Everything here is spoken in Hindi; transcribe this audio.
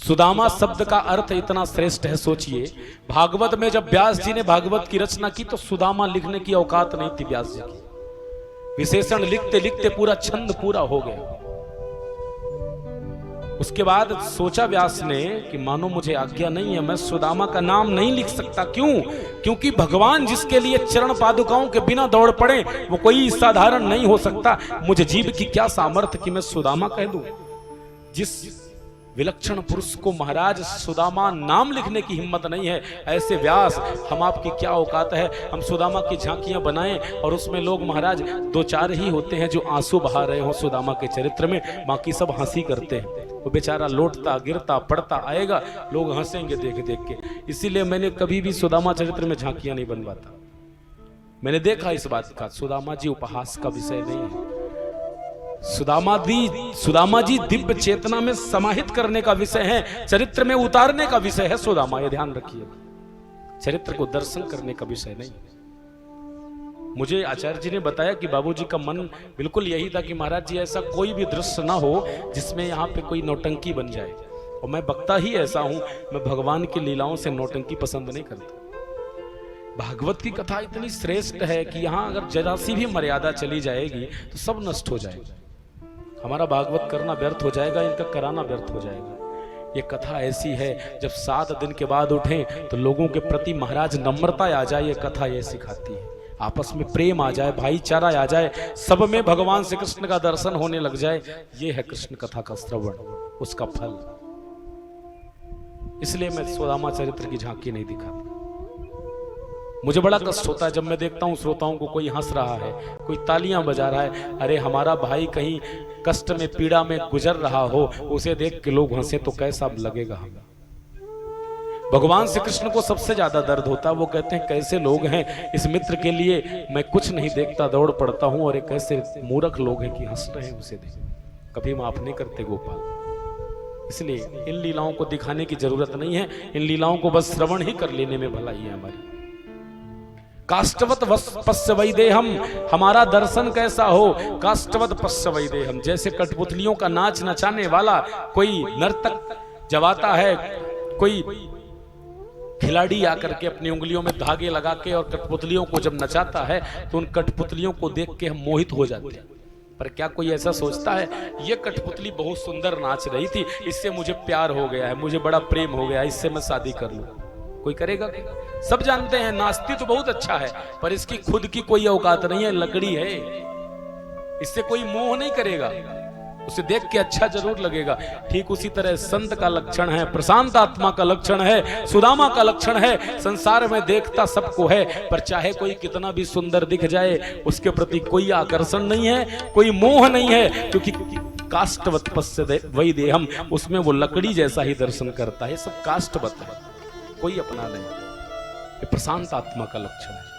सुदामा शब्द का अर्थ इतना श्रेष्ठ है, सोचिए। भागवत में जब व्यास जी ने भागवत की रचना की तो सुदामा लिखने की औकात नहीं थी व्यास जी की। विशेषण लिखते लिखते पूरा छंद पूरा हो गया। उसके बाद सोचा व्यास ने कि मानो मुझे आज्ञा नहीं है, मैं सुदामा का नाम नहीं लिख सकता। क्यों? क्योंकि भगवान जिसके लिए चरण पादुकाओं के बिना दौड़ पड़े वो कोई साधारण नहीं हो सकता। मुझे जीव की क्या सामर्थ्य कि मैं सुदामा कह दूं। जिस विलक्षण पुरुष को महाराज सुदामा नाम लिखने की हिम्मत नहीं है, ऐसे व्यास हम आपकी क्या औकात है। हम सुदामा की झांकियां बनाएं और उसमें लोग महाराज 2-4 ही होते हैं जो आंसू बहा रहे हो सुदामा के चरित्र में, बाकी सब हंसी करते हैं। वो बेचारा लौटता गिरता पड़ता आएगा, लोग हंसेंगे देख देख के। इसीलिए मैंने कभी भी सुदामा चरित्र में झांकियां नहीं बनवाता। मैंने देखा इस बात का, सुदामा जी उपहास का विषय नहीं है। सुदामा जी दिव्य चेतना में समाहित करने का विषय है, चरित्र में उतारने का विषय है सुदामा। ये ध्यान रखिए, चरित्र को दर्शन करने का विषय नहीं। मुझे आचार्य जी ने बताया कि बाबूजी का मन बिल्कुल यही था कि महाराज जी ऐसा कोई भी दृश्य ना हो जिसमें यहाँ पे कोई नौटंकी बन जाए। और मैं वक्ता ही ऐसा हूं, मैं भगवान की लीलाओं से नौटंकी पसंद नहीं करता। भागवत की कथा इतनी श्रेष्ठ है कि यहाँ अगर जरा सी भी मर्यादा चली जाएगी तो सब नष्ट हो जाएगा। हमारा भागवत करना व्यर्थ हो जाएगा, इनका कराना व्यर्थ हो जाएगा। ये कथा ऐसी है, जब 7 दिन के बाद उठें तो लोगों के प्रति महाराज नम्रता आ जाए। ये कथा ये सिखाती है, आपस में प्रेम आ जाए, भाईचारा आ जाए, सब में भगवान श्री कृष्ण का दर्शन होने लग जाए। ये है कृष्ण कथा का श्रवण, उसका फल। इसलिए मैं सुदामा चरित्र की झांकी नहीं दिखाता। मुझे बड़ा कष्ट होता है जब मैं देखता हूं श्रोताओं को कोई हंस रहा है, कोई तालियां बजा रहा है। अरे हमारा भाई कहीं कष्ट में पीड़ा में गुजर रहा हो, उसे देख के लोग हंसे तो कैसा लगेगा हमें। भगवान श्री कृष्ण को सबसे ज्यादा दर्द होता है। वो कहते हैं कैसे लोग हैं, इस मित्र के लिए मैं कुछ नहीं देखता दौड़ पड़ता हूं, और एक कैसे मूर्ख लोग हैं कि हंस रहे हैं उसे देख। कभी माफ नहीं करते गोपाल। इसलिए इन लीलाओं को दिखाने की जरूरत नहीं है, इन लीलाओं को बस श्रवण ही कर लेने में भलाई है हमारी। काष्ठवत पश्य वैदेहम, हमारा दर्शन कैसा हो। काष्ठवत पश्य वैदेहम, जैसे कठपुतलियों का नाच नचाने वाला कोई नर्तक जब आता है, कोई खिलाड़ी आकर के अपनी उंगलियों में धागे लगा के और कठपुतलियों को जब नचाता है तो उन कठपुतलियों को देख के हम मोहित हो जाते हैं। पर क्या कोई ऐसा सोचता है ये कठपुतली बहुत सुंदर नाच रही थी, इससे मुझे प्यार हो गया है, मुझे बड़ा प्रेम हो गया, इससे मैं शादी कर लूं? कोई करेगा? सब जानते हैं नाचती तो बहुत अच्छा है, पर इसकी खुद की कोई औकात नहीं है, लकड़ी है। इससे कोई मोह नहीं करेगा, उसे देख के अच्छा जरूर लगेगा। ठीक उसी तरह संत का लक्षण है, प्रशांत आत्मा का लक्षण है, सुदामा का लक्षण है। संसार में देखता सबको है, पर चाहे कोई कितना भी सुंदर दिख जाए उसके प्रति कोई आकर्षण नहीं है, कोई मोह नहीं है, क्योंकि काष्ठवत पश्य वैदेहम, उसमें वो लकड़ी जैसा ही दर्शन करता है। सब काष्ठवत है, कोई अपना नहीं। ये प्रशांत आत्मा का लक्षण है।